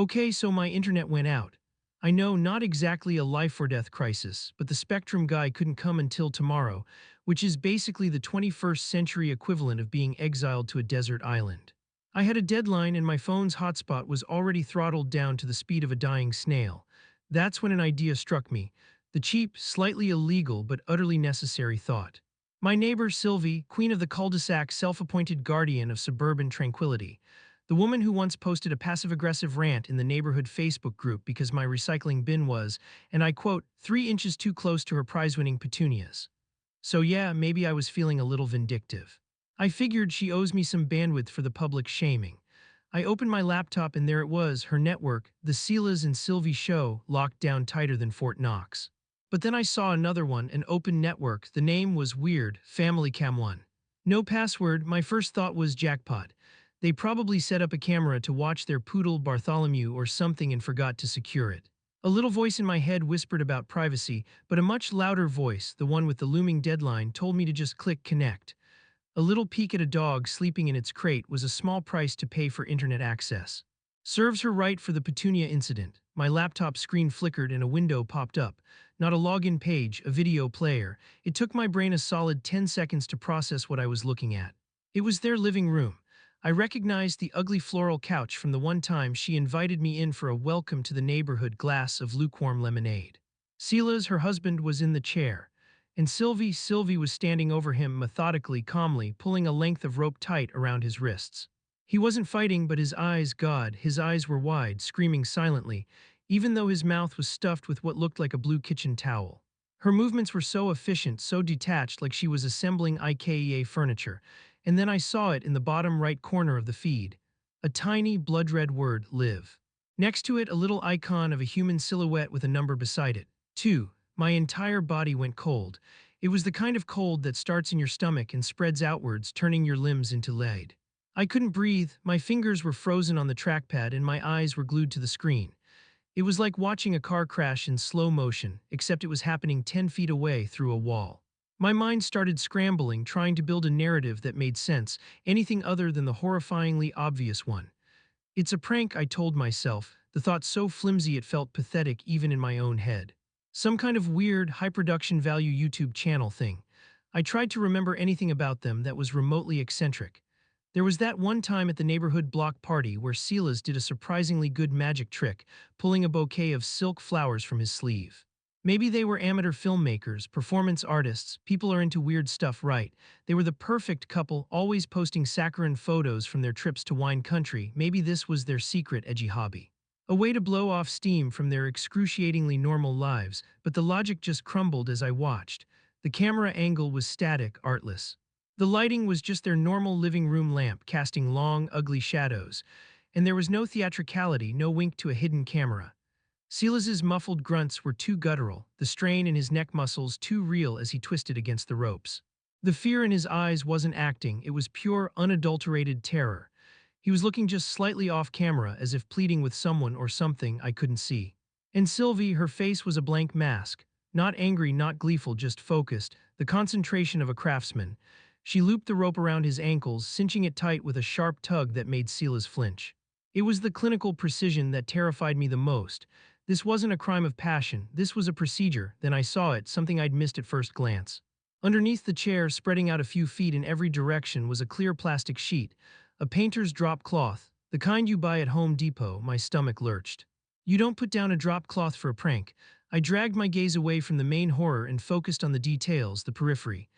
Okay, so my internet went out. I know, not exactly a life or death crisis, but the Spectrum guy couldn't come until tomorrow, which is basically the 21st century equivalent of being exiled to a desert island. I had a deadline and my phone's hotspot was already throttled down to the speed of a dying snail. That's when an idea struck me, the cheap, slightly illegal, but utterly necessary thought. My neighbor Sylvie, queen of the cul-de-sac, self-appointed guardian of suburban tranquility, the woman who once posted a passive-aggressive rant in the neighborhood Facebook group because my recycling bin was, and I quote, 3 inches too close to her prize-winning petunias. So yeah, maybe I was feeling a little vindictive. I figured she owes me some bandwidth for the public shaming. I opened my laptop and there it was, her network, the Sela's and Sylvie show, locked down tighter than Fort Knox. But then I saw another one, an open network. The name was weird, Family Cam 1. No password. My first thought was jackpot. They probably set up a camera to watch their poodle Bartholomew or something and forgot to secure it. A little voice in my head whispered about privacy, but a much louder voice, the one with the looming deadline, told me to just click connect. A little peek at a dog sleeping in its crate was a small price to pay for internet access. Serves her right for the Petunia incident. My laptop screen flickered and a window popped up. Not a login page, a video player. It took my brain a solid 10 seconds to process what I was looking at. It was their living room. I recognized the ugly floral couch from the one time she invited me in for a welcome to the neighborhood glass of lukewarm lemonade. Silas, her husband, was in the chair, and Sylvie was standing over him methodically, calmly, pulling a length of rope tight around his wrists. He wasn't fighting, but his eyes, God, his eyes were wide, screaming silently, even though his mouth was stuffed with what looked like a blue kitchen towel. Her movements were so efficient, so detached, like she was assembling IKEA furniture. And then I saw it in the bottom right corner of the feed. A tiny, blood-red word, live. Next to it, a little icon of a human silhouette with a number beside it. 2. My entire body went cold. It was the kind of cold that starts in your stomach and spreads outwards, turning your limbs into lead. I couldn't breathe, my fingers were frozen on the trackpad and my eyes were glued to the screen. It was like watching a car crash in slow motion, except it was happening 10 feet away through a wall. My mind started scrambling, trying to build a narrative that made sense, anything other than the horrifyingly obvious one. It's a prank, I told myself, the thought so flimsy it felt pathetic even in my own head. Some kind of weird, high-production value YouTube channel thing. I tried to remember anything about them that was remotely eccentric. There was that one time at the neighborhood block party where Silas did a surprisingly good magic trick, pulling a bouquet of silk flowers from his sleeve. Maybe they were amateur filmmakers, performance artists, people are into weird stuff, right? They were the perfect couple, always posting saccharine photos from their trips to wine country. Maybe this was their secret edgy hobby. A way to blow off steam from their excruciatingly normal lives, but the logic just crumbled as I watched. The camera angle was static, artless. The lighting was just their normal living room lamp, casting long, ugly shadows. And there was no theatricality, no wink to a hidden camera. Silas's muffled grunts were too guttural, the strain in his neck muscles too real as he twisted against the ropes. The fear in his eyes wasn't acting, it was pure, unadulterated terror. He was looking just slightly off camera, as if pleading with someone or something I couldn't see. And Sylvie, her face was a blank mask. Not angry, not gleeful, just focused, the concentration of a craftsman. She looped the rope around his ankles, cinching it tight with a sharp tug that made Silas flinch. It was the clinical precision that terrified me the most. This wasn't a crime of passion, this was a procedure. Then I saw it, something I'd missed at first glance. Underneath the chair, spreading out a few feet in every direction, was a clear plastic sheet, a painter's drop cloth, the kind you buy at Home Depot. My stomach lurched. You don't put down a drop cloth for a prank. I dragged my gaze away from the main horror and focused on the details, the periphery.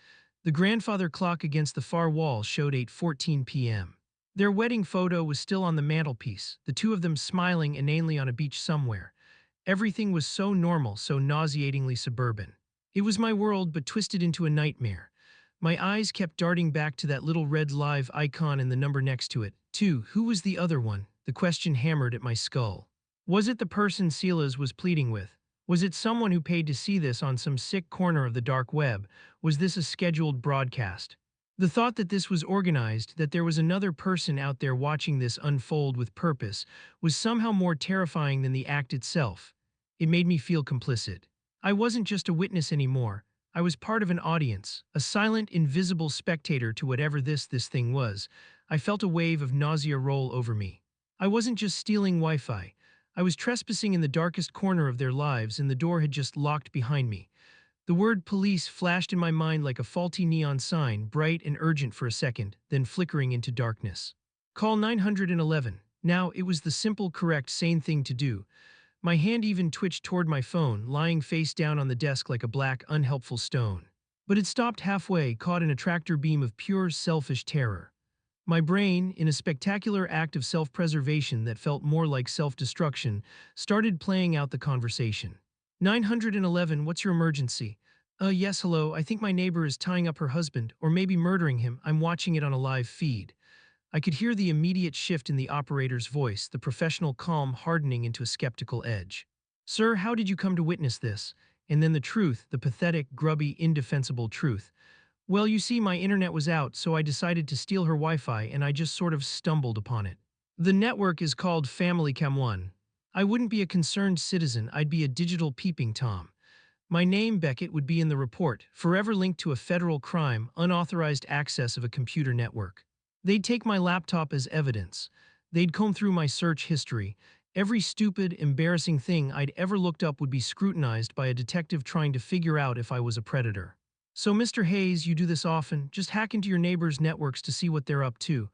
The grandfather clock against the far wall showed 8:14 p.m. Their wedding photo was still on the mantelpiece, the two of them smiling inanely on a beach somewhere. Everything was so normal, so nauseatingly suburban. It was my world, but twisted into a nightmare. My eyes kept darting back to that little red live icon and the number next to it. 2. Who was the other one? The question hammered at my skull. Was it the person Silas was pleading with? Was it someone who paid to see this on some sick corner of the dark web? Was this a scheduled broadcast? The thought that this was organized, that there was another person out there watching this unfold with purpose, was somehow more terrifying than the act itself. It made me feel complicit. I wasn't just a witness anymore. I was part of an audience, a silent, invisible spectator to whatever this thing was. I felt a wave of nausea roll over me. I wasn't just stealing Wi-Fi. I was trespassing in the darkest corner of their lives and the door had just locked behind me. The word police flashed in my mind like a faulty neon sign, bright and urgent for a second, then flickering into darkness. Call 911. Now, it was the simple, correct, sane thing to do. My hand even twitched toward my phone, lying face down on the desk like a black, unhelpful stone. But it stopped halfway, caught in a tractor beam of pure, selfish terror. My brain, in a spectacular act of self-preservation that felt more like self-destruction, started playing out the conversation. 911, what's your emergency? Yes, hello, I think my neighbor is tying up her husband, or maybe murdering him. I'm watching it on a live feed. I could hear the immediate shift in the operator's voice, the professional calm hardening into a skeptical edge. Sir, how did you come to witness this? And then the truth, the pathetic, grubby, indefensible truth. Well, you see, my internet was out, so I decided to steal her Wi-Fi and I just sort of stumbled upon it. The network is called Family Cam 1. I wouldn't be a concerned citizen, I'd be a digital peeping Tom. My name, Beckett, would be in the report, forever linked to a federal crime, unauthorized access of a computer network. They'd take my laptop as evidence. They'd comb through my search history. Every stupid, embarrassing thing I'd ever looked up would be scrutinized by a detective trying to figure out if I was a predator. So, Mr. Hayes, you do this often, just hack into your neighbors' networks to see what they're up to.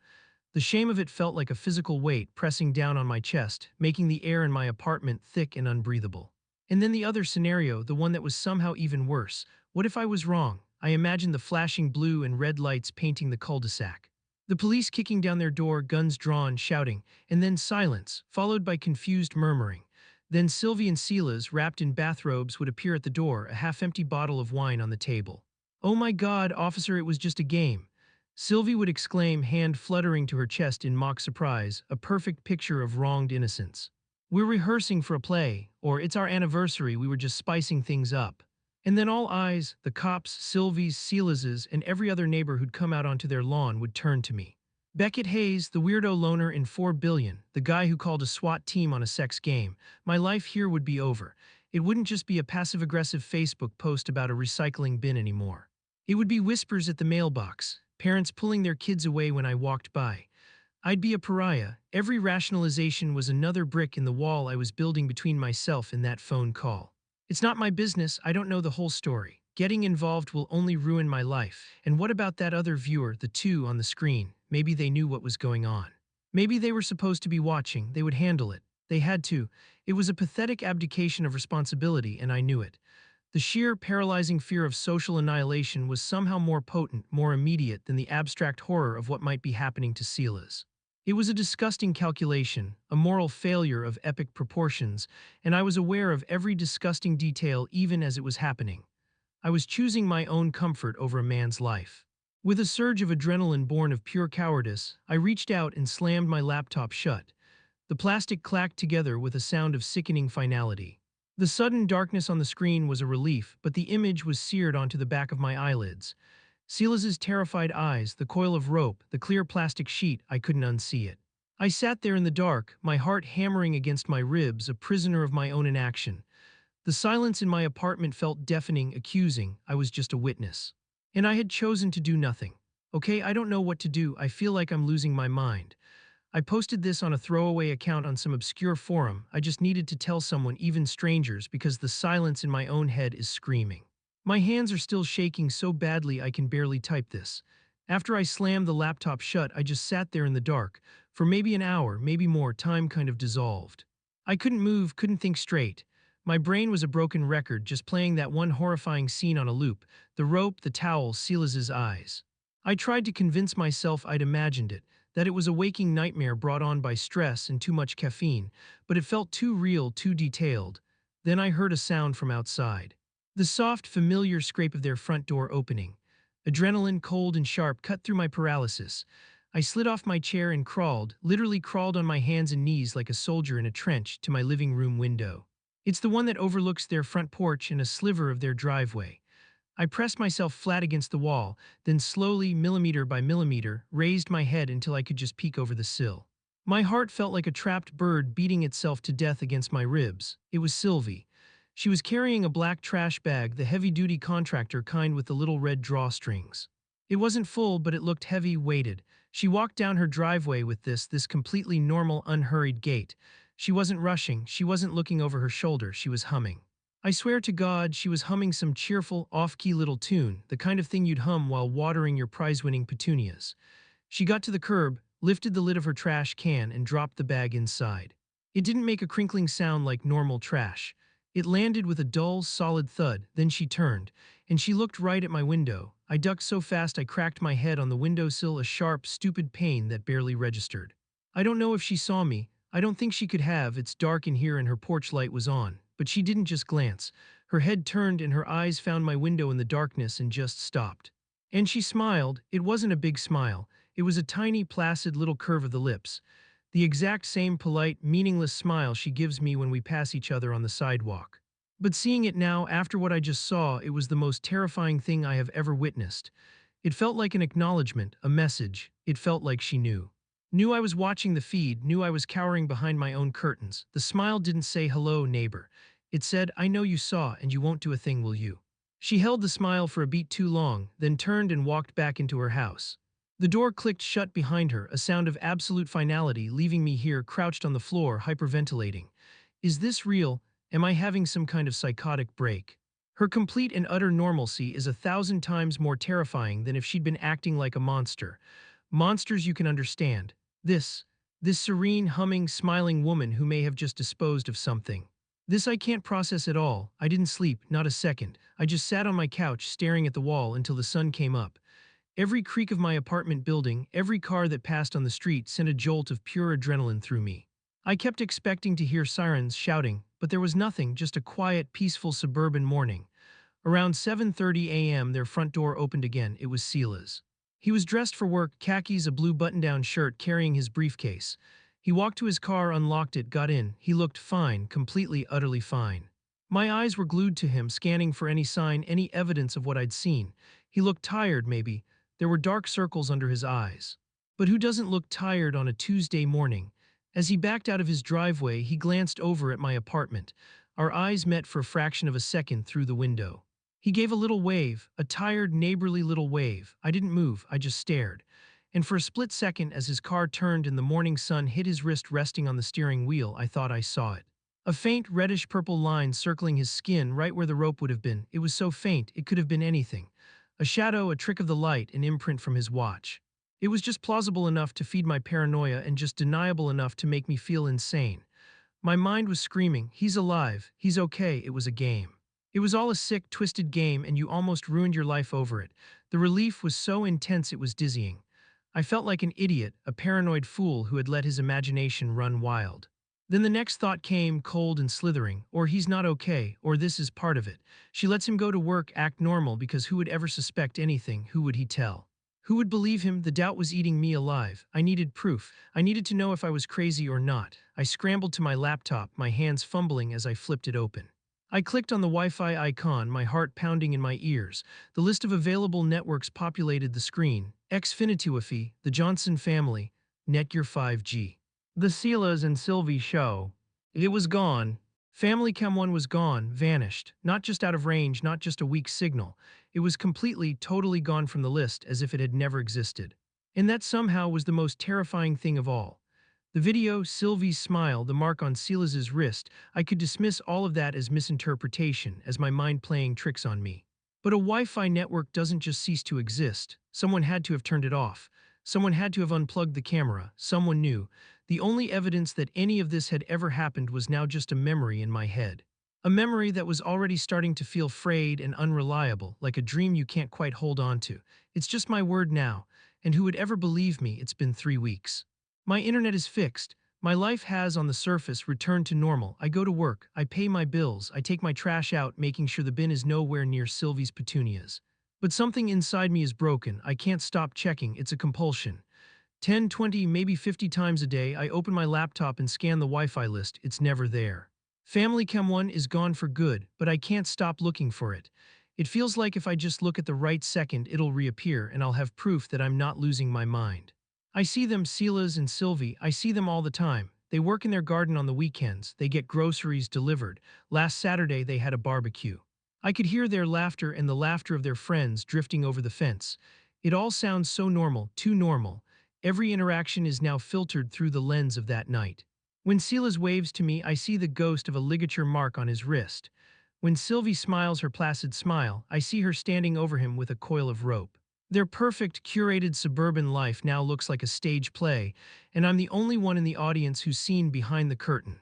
The shame of it felt like a physical weight pressing down on my chest, making the air in my apartment thick and unbreathable. And then the other scenario, the one that was somehow even worse. What if I was wrong? I imagined the flashing blue and red lights painting the cul-de-sac. The police kicking down their door, guns drawn, shouting, and then silence, followed by confused murmuring. Then Sylvie and Silas, wrapped in bathrobes, would appear at the door, a half-empty bottle of wine on the table. "Oh my God, officer, it was just a game." Sylvie would exclaim, hand fluttering to her chest in mock surprise, a perfect picture of wronged innocence. "We're rehearsing for a play," or "It's our anniversary, we were just spicing things up." And then all eyes, the cops, Sylvie's, Silas's, and every other neighbor who'd come out onto their lawn would turn to me. Beckett Hayes, the weirdo loner in 4 billion, the guy who called a SWAT team on a sex game. My life here would be over. It wouldn't just be a passive-aggressive Facebook post about a recycling bin anymore. It would be whispers at the mailbox, parents pulling their kids away when I walked by. I'd be a pariah. Every rationalization was another brick in the wall I was building between myself and that phone call. It's not my business, I don't know the whole story. Getting involved will only ruin my life. And what about that other viewer, the two on the screen? Maybe they knew what was going on. Maybe they were supposed to be watching, they would handle it. They had to. It was a pathetic abdication of responsibility, and I knew it. The sheer, paralyzing fear of social annihilation was somehow more potent, more immediate than the abstract horror of what might be happening to Silas. It was a disgusting calculation, a moral failure of epic proportions, and I was aware of every disgusting detail even as it was happening. I was choosing my own comfort over a man's life. With a surge of adrenaline born of pure cowardice, I reached out and slammed my laptop shut. The plastic clacked together with a sound of sickening finality. The sudden darkness on the screen was a relief, but the image was seared onto the back of my eyelids. Silas's terrified eyes, the coil of rope, the clear plastic sheet, I couldn't unsee it. I sat there in the dark, my heart hammering against my ribs, a prisoner of my own inaction. The silence in my apartment felt deafening, accusing. I was just a witness. And I had chosen to do nothing. Okay, I don't know what to do. I feel like I'm losing my mind. I posted this on a throwaway account on some obscure forum. I just needed to tell someone, even strangers, because the silence in my own head is screaming. My hands are still shaking so badly I can barely type this. After I slammed the laptop shut, I just sat there in the dark. For maybe an hour, maybe more, time kind of dissolved. I couldn't move, couldn't think straight. My brain was a broken record, just playing that one horrifying scene on a loop. The rope, the towel, Silas's eyes. I tried to convince myself I'd imagined it, that it was a waking nightmare brought on by stress and too much caffeine, but it felt too real, too detailed. Then I heard a sound from outside. The soft, familiar scrape of their front door opening. Adrenaline, cold and sharp, cut through my paralysis. I slid off my chair and crawled, literally crawled on my hands and knees like a soldier in a trench, to my living room window. It's the one that overlooks their front porch and a sliver of their driveway. I pressed myself flat against the wall, then slowly, millimeter by millimeter, raised my head until I could just peek over the sill. My heart felt like a trapped bird beating itself to death against my ribs. It was Sylvie. She was carrying a black trash bag, the heavy-duty contractor kind with the little red drawstrings. It wasn't full, but it looked heavy, weighted. She walked down her driveway with this completely normal, unhurried gait. She wasn't rushing, she wasn't looking over her shoulder, she was humming. I swear to God, she was humming some cheerful, off-key little tune, the kind of thing you'd hum while watering your prize-winning petunias. She got to the curb, lifted the lid of her trash can, and dropped the bag inside. It didn't make a crinkling sound like normal trash. It landed with a dull, solid thud, then she turned, and she looked right at my window. I ducked so fast I cracked my head on the windowsill, a sharp, stupid pain that barely registered. I don't know if she saw me. I don't think she could have, it's dark in here and her porch light was on. But she didn't just glance. Her head turned and her eyes found my window in the darkness and just stopped. And she smiled. It wasn't a big smile. It was a tiny, placid little curve of the lips. The exact same polite, meaningless smile she gives me when we pass each other on the sidewalk. But seeing it now, after what I just saw, it was the most terrifying thing I have ever witnessed. It felt like an acknowledgement, a message. It felt like she knew. Knew I was watching the feed, knew I was cowering behind my own curtains. The smile didn't say, "Hello, neighbor." It said, "I know you saw, and you won't do a thing, will you?" She held the smile for a beat too long, then turned and walked back into her house. The door clicked shut behind her, a sound of absolute finality, leaving me here crouched on the floor, hyperventilating. Is this real? Am I having some kind of psychotic break? Her complete and utter normalcy is 1,000 times more terrifying than if she'd been acting like a monster. Monsters you can understand. This, this serene, humming, smiling woman who may have just disposed of something. This I can't process at all. I didn't sleep, not a second. I just sat on my couch staring at the wall until the sun came up. Every creak of my apartment building, every car that passed on the street sent a jolt of pure adrenaline through me. I kept expecting to hear sirens shouting, but there was nothing, just a quiet, peaceful suburban morning. Around 7:30 a.m. their front door opened again. It was Sila's. He was dressed for work, khakis, a blue button-down shirt, carrying his briefcase. He walked to his car, unlocked it, got in. He looked fine, completely, utterly fine. My eyes were glued to him, scanning for any sign, any evidence of what I'd seen. He looked tired, maybe. There were dark circles under his eyes. But who doesn't look tired on a Tuesday morning? As he backed out of his driveway, he glanced over at my apartment. Our eyes met for a fraction of a second through the window. He gave a little wave, a tired, neighborly little wave. I didn't move, I just stared. And for a split second, as his car turned and the morning sun hit his wrist resting on the steering wheel, I thought I saw it. A faint reddish-purple line circling his skin right where the rope would have been. It was so faint, it could have been anything. A shadow, a trick of the light, an imprint from his watch. It was just plausible enough to feed my paranoia and just deniable enough to make me feel insane. My mind was screaming, he's alive, he's okay, it was a game. It was all a sick, twisted game and you almost ruined your life over it. The relief was so intense it was dizzying. I felt like an idiot, a paranoid fool who had let his imagination run wild. Then the next thought came, cold and slithering, or he's not okay, or this is part of it. She lets him go to work, act normal, because who would ever suspect anything? Who would he tell? Who would believe him? The doubt was eating me alive. I needed proof. I needed to know if I was crazy or not. I scrambled to my laptop, my hands fumbling as I flipped it open. I clicked on the Wi-Fi icon, my heart pounding in my ears. The list of available networks populated the screen. Xfinity Wi-Fi, the Johnson family, Netgear 5G. The Silas and Sylvie show. It was gone. Family Chem 1 was gone, vanished. Not just out of range, not just a weak signal. It was completely, totally gone from the list as if it had never existed. And that somehow was the most terrifying thing of all. The video, Sylvie's smile, the mark on Silas's wrist, I could dismiss all of that as misinterpretation, as my mind playing tricks on me. But a Wi-Fi network doesn't just cease to exist. Someone had to have turned it off. Someone had to have unplugged the camera. Someone knew. The only evidence that any of this had ever happened was now just a memory in my head. A memory that was already starting to feel frayed and unreliable, like a dream you can't quite hold on to. It's just my word now, and who would ever believe me? It's been 3 weeks. My internet is fixed. My life has, on the surface, returned to normal. I go to work, I pay my bills, I take my trash out, making sure the bin is nowhere near Sylvie's petunias. But something inside me is broken. I can't stop checking. It's a compulsion. 10, 20, maybe 50 times a day, I open my laptop and scan the Wi-Fi list. It's never there. Family Chem 1 is gone for good, but I can't stop looking for it. It feels like if I just look at the right second, it'll reappear and I'll have proof that I'm not losing my mind. I see them, Silas and Sylvie. I see them all the time. They work in their garden on the weekends. They get groceries delivered. Last Saturday, they had a barbecue. I could hear their laughter and the laughter of their friends drifting over the fence. It all sounds so normal, too normal. Every interaction is now filtered through the lens of that night. When Silas waves to me, I see the ghost of a ligature mark on his wrist. When Sylvie smiles her placid smile, I see her standing over him with a coil of rope. Their perfect, curated suburban life now looks like a stage play, and I'm the only one in the audience who's seen behind the curtain.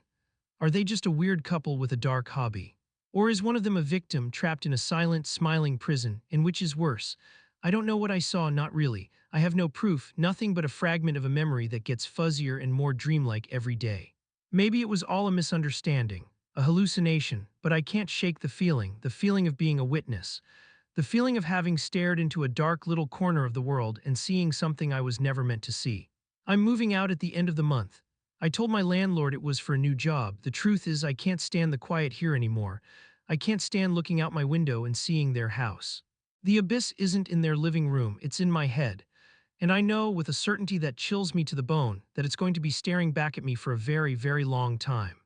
Are they just a weird couple with a dark hobby? Or is one of them a victim trapped in a silent, smiling prison, and which is worse? I don't know what I saw, not really. I have no proof, nothing but a fragment of a memory that gets fuzzier and more dreamlike every day. Maybe it was all a misunderstanding, a hallucination, but I can't shake the feeling of being a witness, the feeling of having stared into a dark little corner of the world and seeing something I was never meant to see. I'm moving out at the end of the month. I told my landlord it was for a new job. The truth is, I can't stand the quiet here anymore. I can't stand looking out my window and seeing their house. The abyss isn't in their living room, it's in my head. And I know with a certainty that chills me to the bone that it's going to be staring back at me for a very, very long time.